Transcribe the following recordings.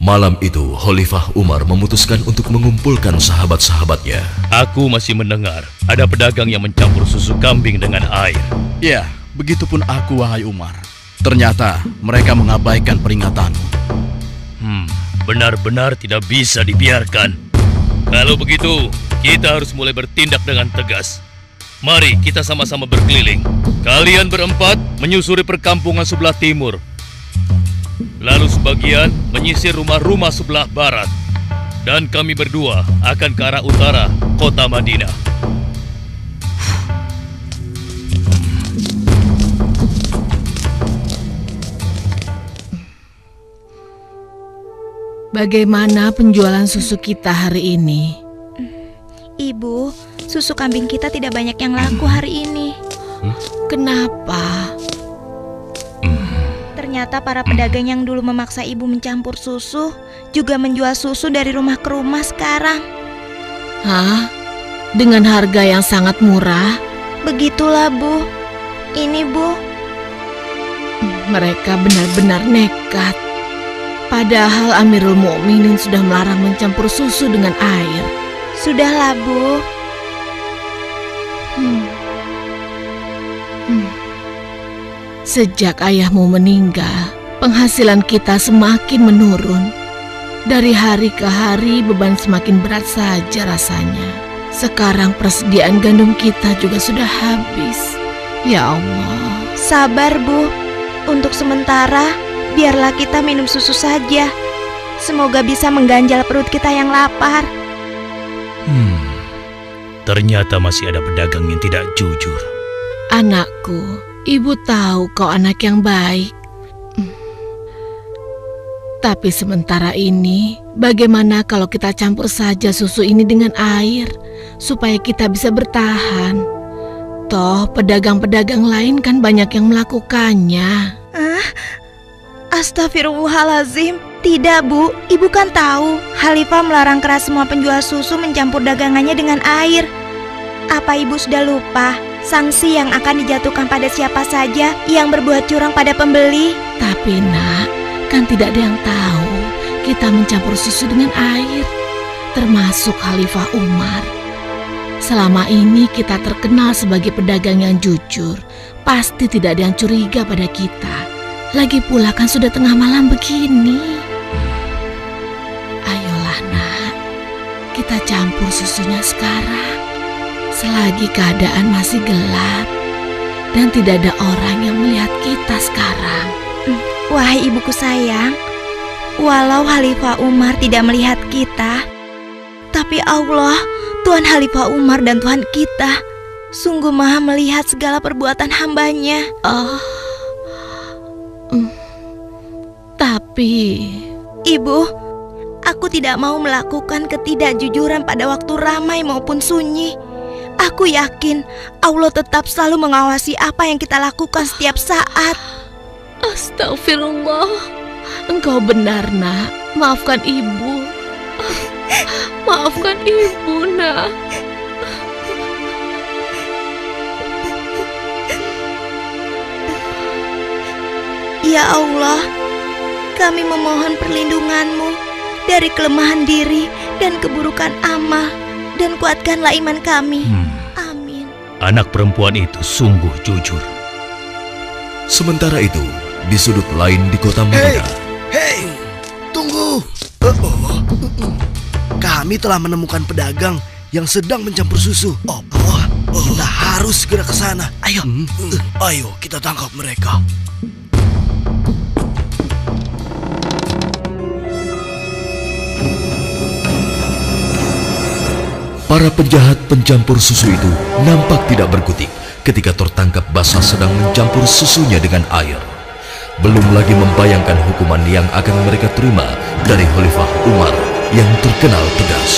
Malam itu, Khalifah Umar memutuskan untuk mengumpulkan sahabat-sahabatnya. Aku masih mendengar ada pedagang yang mencampur susu kambing dengan air. Ya, begitupun aku, wahai Umar. Ternyata mereka mengabaikan peringatanmu. Benar-benar tidak bisa dibiarkan. Kalau begitu, kita harus mulai bertindak dengan tegas. Mari kita sama-sama berkeliling. Kalian berempat menyusuri perkampungan sebelah timur. Lalu sebagian menyisir rumah-rumah sebelah barat. Dan kami berdua akan ke arah utara, kota Madinah. Bagaimana penjualan susu kita hari ini? Ibu, susu kambing kita tidak banyak yang laku hari ini. Kenapa? Ternyata para pedagang yang dulu memaksa ibu mencampur susu juga menjual susu dari rumah ke rumah sekarang. Hah? Dengan harga yang sangat murah? Begitulah, Bu. Ini, Bu. Mereka benar-benar nekat. Padahal Amirul Mukminin sudah melarang mencampur susu dengan air. Sudahlah, Bu. Sejak ayahmu meninggal, penghasilan kita semakin menurun. Dari hari ke hari beban semakin berat saja rasanya. Sekarang persediaan gandum kita juga sudah habis. Ya Allah. Sabar, Bu. Untuk sementara, biarlah kita minum susu saja. Semoga bisa mengganjal perut kita yang lapar. Ternyata masih ada pedagang yang tidak jujur. Anakku, ibu tahu kau anak yang baik. Tapi sementara ini, bagaimana kalau kita campur saja susu ini dengan air, supaya kita bisa bertahan? Toh, pedagang-pedagang lain kan banyak yang melakukannya. Astagfirullahalazim. Tidak, Bu. Ibu kan tahu Khalifah melarang keras semua penjual susu mencampur dagangannya dengan air. Apa ibu sudah lupa sanksi yang akan dijatuhkan pada siapa saja yang berbuat curang pada pembeli? Tapi nak, kan tidak ada yang tahu kita mencampur susu dengan air, termasuk Khalifah Umar. Selama ini kita terkenal sebagai pedagang yang jujur. Pasti tidak ada yang curiga pada kita. Lagi pula kan sudah tengah malam begini. Ayolah nak, kita campur susunya sekarang. Selagi keadaan masih gelap dan tidak ada orang yang melihat kita sekarang. Wahai ibuku sayang, walau Khalifah Umar tidak melihat kita, tapi Allah, Tuhan Khalifah Umar dan Tuhan kita, sungguh maha melihat segala perbuatan hambanya. Tapi Ibu, aku tidak mau melakukan ketidakjujuran pada waktu ramai maupun sunyi. Aku yakin Allah tetap selalu mengawasi apa yang kita lakukan setiap saat. Astagfirullah, engkau benar nak. Maafkan ibu. Maafkan ibu nak. Ya Allah, kami memohon perlindungan-Mu dari kelemahan diri dan keburukan amal, dan kuatkanlah iman kami. Amin. Anak perempuan itu sungguh jujur. Sementara itu, di sudut lain di kota Madinah. Hei, tunggu. Kami telah menemukan pedagang yang sedang mencampur susu. Kita harus segera ke sana. Ayo kita tangkap mereka. Para penjahat pencampur susu itu nampak tidak berkutik ketika tertangkap basah sedang mencampur susunya dengan air. Belum lagi membayangkan hukuman yang akan mereka terima dari Khalifah Umar yang terkenal tegas.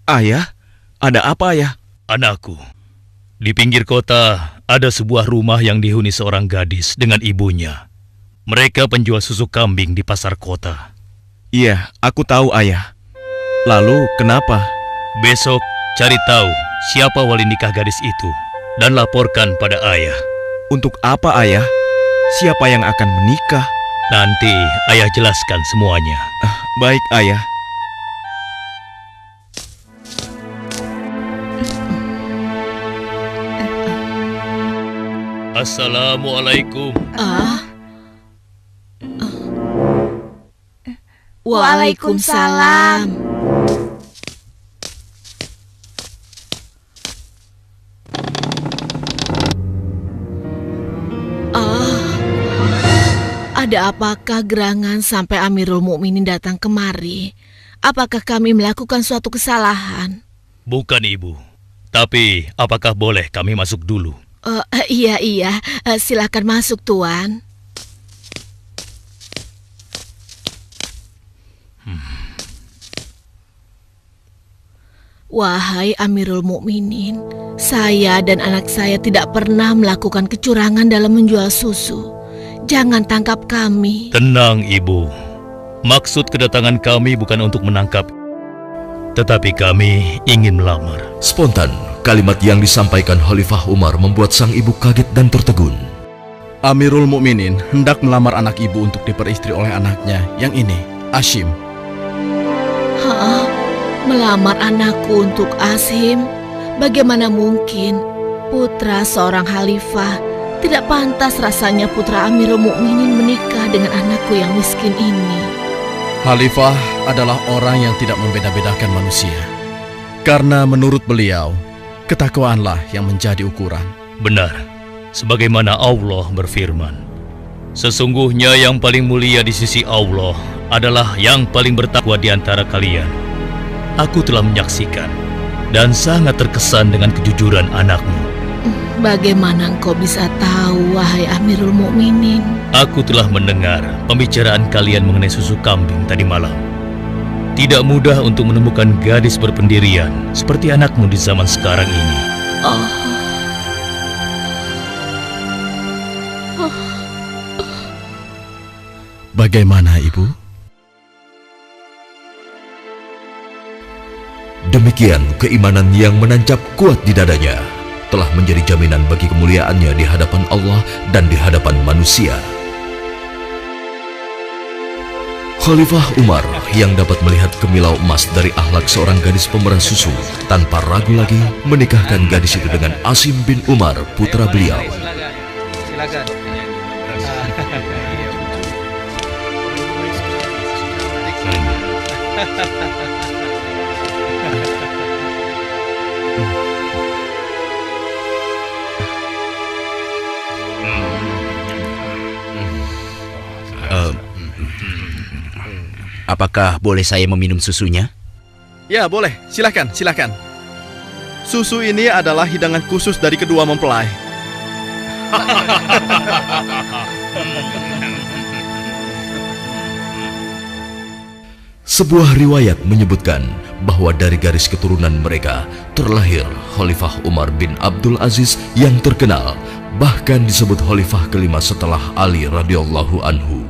Ayah? Ada apa ya? Anakku, di pinggir kota ada sebuah rumah yang dihuni seorang gadis dengan ibunya. Mereka penjual susu kambing di pasar kota. Iya, aku tahu ayah. Lalu kenapa? Besok cari tahu siapa wali nikah gadis itu dan laporkan pada ayah. Untuk apa ayah? Siapa yang akan menikah? Nanti ayah jelaskan semuanya. Baik ayah. Assalamualaikum. Waalaikumsalam. Ada apakah gerangan sampai Amirul Mukminin datang kemari? Apakah kami melakukan suatu kesalahan? Bukan ibu. Tapi apakah boleh kami masuk dulu? Iya, silakan masuk Tuan. Wahai Amirul Mukminin, saya dan anak saya tidak pernah melakukan kecurangan dalam menjual susu. Jangan tangkap kami. Tenang ibu. Maksud kedatangan kami bukan untuk menangkap, tetapi kami ingin melamar. Spontan, kalimat yang disampaikan Khalifah Umar membuat sang ibu kaget dan tertegun. Amirul Mukminin hendak melamar anak ibu untuk diperistri oleh anaknya yang ini, Ashim. Hah? Melamar anakku untuk Ashim? Bagaimana mungkin? Putra seorang khalifah. Tidak pantas rasanya putra Amirul Mukminin menikah dengan anakku yang miskin ini. Khalifah adalah orang yang tidak membeda-bedakan manusia. Karena menurut beliau, ketakwaanlah yang menjadi ukuran. Benar, sebagaimana Allah berfirman, sesungguhnya yang paling mulia di sisi Allah adalah yang paling bertakwa di antara kalian. Aku telah menyaksikan dan sangat terkesan dengan kejujuran anakmu. Bagaimana engkau bisa tahu, wahai Amirul Mukminin? Aku telah mendengar pembicaraan kalian mengenai susu kambing tadi malam. Tidak mudah untuk menemukan gadis berpendirian seperti anakmu di zaman sekarang ini. Bagaimana, Ibu? Demikian keimanan yang menancap kuat di dadanya telah menjadi jaminan bagi kemuliaannya di hadapan Allah dan di hadapan manusia. Khalifah Umar yang dapat melihat kemilau emas dari akhlak seorang gadis pemerah susu tanpa ragu lagi menikahkan gadis itu dengan Ashim bin Umar, putra beliau. Silakan. Apakah boleh saya meminum susunya? Ya, boleh. Silakan. Susu ini adalah hidangan khusus dari kedua mempelai. Sebuah riwayat menyebutkan bahwa dari garis keturunan mereka terlahir Khalifah Umar bin Abdul Aziz yang terkenal, bahkan disebut khalifah kelima setelah Ali radhiyallahu anhu.